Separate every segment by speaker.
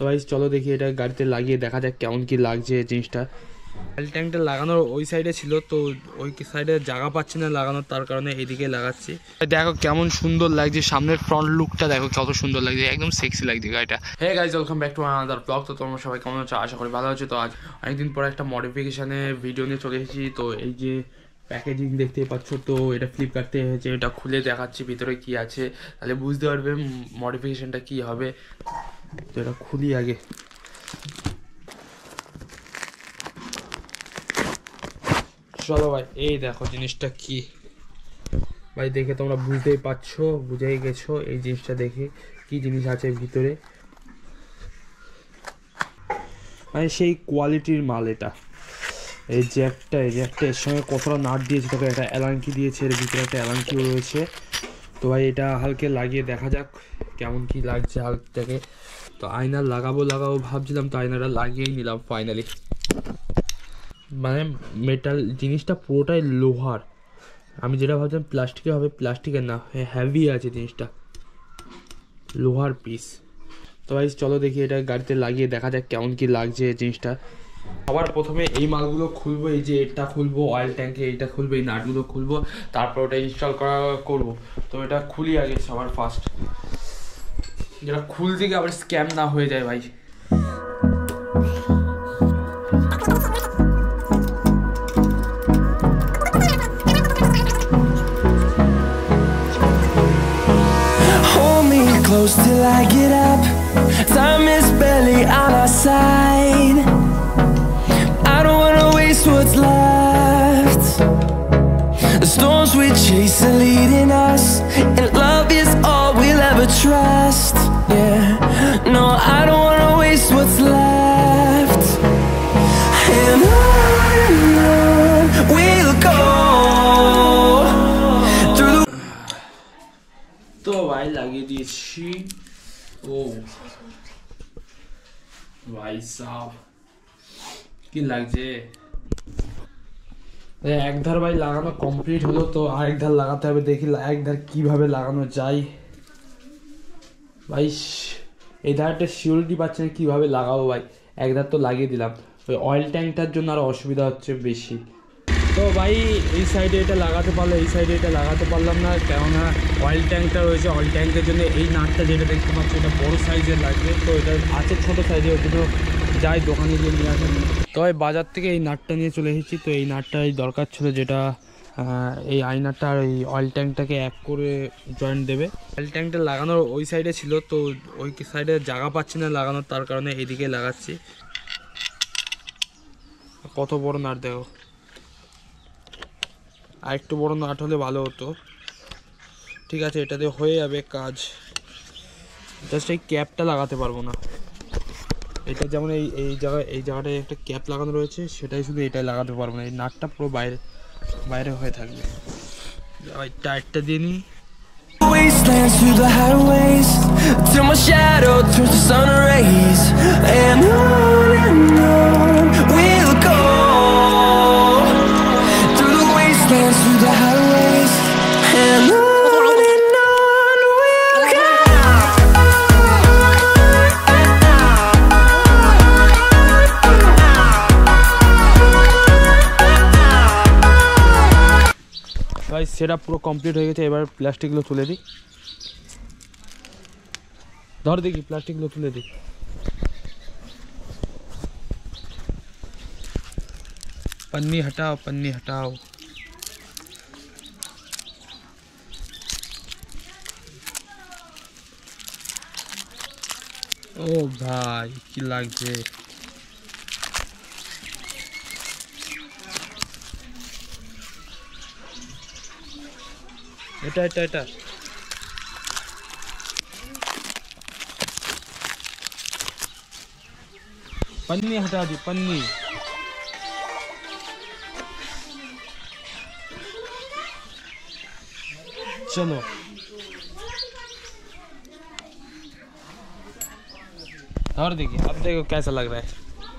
Speaker 1: ভাই চলো দেখি এটা গাড়িতে লাগিয়ে দেখা যাক কেমন কি লাগছে জিনিসটা। অয়েল ট্যাঙ্কটা লাগানোর ওই সাইডে ছিল, তো ওই সাইডে জায়গা পাচ্ছি না লাগানোর, তার কারণে এইদিকে লাগাচ্ছি। দেখো কেমন সুন্দর লাগছে, সামনের ফ্রন্ট লুকটা দেখো কত সুন্দর লাগছে, একদম সেক্সি লাগছে গাড়িটা। Hey guys, welcome back to another blog. তো তোমরা সবাই কেমন আছো? আশা করি ভালো আছো। তো আজ অনেকদিন পরে একটা মডিফিকেশানে ভিডিও নিয়ে চলে এসেছি। তো এই যে প্যাকেজিং দেখতেই পাচ্ছ, তো এটা ফ্লিপকার্ট থেকে হয়েছে। এটা খুলে দেখাচ্ছি ভিতরে কি আছে, তাহলে বুঝতে পারবে মডিফিকেশানটা কি হবে। তো এটা খুলি আগে। চলো ভাই, এই দেখো জিনিসটা কি ভাই, দেখে তোমরা বুঝতেই পারছো, বুঝেই গেছো এই জিনিসটা দেখে কি জিনিস আছে ভিতরে। মানে সেই কোয়ালিটির মাল এটা। এই জ্যাকটা এর সঙ্গে কতটা নাট দিয়েছে, তোকে একটা অ্যালাঙ্কি দিয়েছে, এর ভিতরে একটা অ্যালাঙ্কিও রয়েছে। তো ভাই এটা হালকা লাগিয়ে দেখা যাক কেমন কি লাগছে হালকাটাকে। তো আয়না লাগাবো ভাবছিলাম, তো আয়নাটা লাগিয়েই নিলাম ফাইনালি। মানে মেটাল জিনিসটা পুরোটাই লোহার, আমি যেটা ভাবছিলাম প্লাস্টিকের হবে, প্লাস্টিকের না, হেভি আছে জিনিসটা, লোহার পিস। তো ভাই চলো দেখি এটা গাড়িতে লাগিয়ে দেখা যাক কেমন কি লাগছে জিনিসটা। আবার প্রথমে এই মালগুলো খুলবো, এই যে এটা খুলবো, অয়েল ট্যাঙ্কে এইটা খুলবো, এই নাটগুলো খুলবো, তারপর ওটা ইনস্টল করবো। তো এটা খুলি আগে সবার ফার্স্ট, যেটা খুলতে গিয়ে আবার স্ক্যাম না হয়ে যায় ভাই।
Speaker 2: Close till I get up. Time is barely on our side. I don't wanna waste what's left. The storms we chase are leading us, and love is all we'll ever trust. Yeah, no, I don't wanna waste what's left. And on we'll go.
Speaker 1: তো ভাই লাগিয়ে দিয়েছি। ও ভাই সাহ, কি লাগছে। এক ধার ভাই লাগানো কমপ্লিট হলো, তো আরেক ধার লাগাতে হবে। দেখি এক ধার কিভাবে লাগানো যায় ভাই। এই ধারটা সিউরিটি পাচ্ছে না কিভাবে লাগাবো ভাই। এক ধার তো লাগিয়ে দিলাম, ওই অয়েল ট্যাঙ্কটার জন্য আরো অসুবিধা হচ্ছে বেশি। তো ভাই এই সাইডে এটা লাগাতে পারলো, এই সাইডে এটা লাগাতে পারলাম না, কেননা অয়েল ট্যাঙ্কটা রয়েছে। অয়েল ট্যাঙ্কের জন্য এই নাটটা যেটা দেখতে পাচ্ছি এটা বড় সাইজের লাগবে, তো এটা আছে ছোটো সাইজে, ওগুলো যাই দোকানে গিয়ে নিয়ে আসেন। তো ভাই বাজার থেকে এই নাটটা নিয়ে চলে এসেছি। তো এই নাটটাই দরকার ছিল, যেটা এই আয়নাটা আর এই অয়েল ট্যাঙ্কটাকে এক করে জয়েন্ট দেবে। অয়েল ট্যাঙ্কটা লাগানোর ওই সাইডে ছিল, তো ওই সাইডে জায়গা পাচ্ছি না লাগানোর, তার কারণে এইদিকে লাগাচ্ছি। কত বড় নাট দেখো, আর একটু বড় নাট হলে ভালো হতো। ঠিক আছে, এটাতে হয়ে যাবে কাজ। জাস্ট এই ক্যাপটা লাগাতে পারবো না। এটা যেমন এই জায়গাটায় একটা ক্যাপ লাগানো রয়েছে, সেটাই শুধু এটাই লাগাতে পারবো না। এই নাটটা পুরো বাইরে হয়ে থাকবে। টায়ারটা দিয়ে নিই।
Speaker 2: Wastelands through the highways, till my shadow turns to sun rays, and on we'll go. Through the wastelands, through the highways, and on we'll go.
Speaker 1: ভাই সেটা পুরো কমপ্লিট হয়ে গেছে, এবার প্লাস্টিকগুলো তুলে দিই। ধর দেখি প্লাস্টিকগুলো তুলে দিই। पन्नी हटाओ, पन्नी हटाओ। ও ভাই কি লাগছে। এটা पन्नी हटा दी, पन्नी। चलो और देखिए, अब देखो कैसा लग रहा है।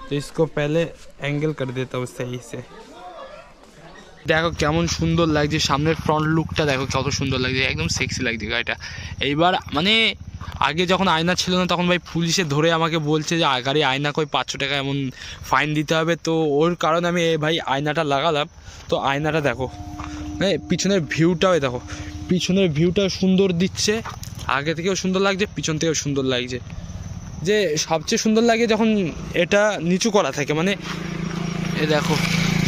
Speaker 1: तो इसको पहले एंगल कर देता हूँ सही से। দেখো কেমন সুন্দর লাগছে, সামনের ফ্রন্ট লুকটা দেখো কত সুন্দর লাগছে, একদম সেক্সি লাগছে গাড়িটা। এইবার মানে আগে যখন আয়না ছিল না তখন ভাই পুলিশে ধরে আমাকে বলছে যে গাড়ি আয়না কই 500 টাকা এমন ফাইন দিতে হবে। তো ওর কারণে আমি ভাই আয়নাটা লাগালাম। তো আয়নাটা দেখো, হ্যাঁ পিছনের ভিউটাও দেখো, পিছনের ভিউটা সুন্দর দিচ্ছে, আগে থেকেও সুন্দর লাগছে, পিছন থেকেও সুন্দর লাগছে। যে সবচেয়ে সুন্দর লাগে যখন এটা নিচু করা থাকে, মানে এ দেখো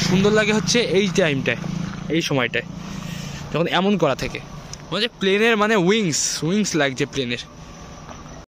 Speaker 1: সুন্দর লাগে হচ্ছে এই টাইমটায়, এই সময়টায় যখন এমন করা থাকে, মানে প্লেনের মানে উইংস লাগছে প্লেনের।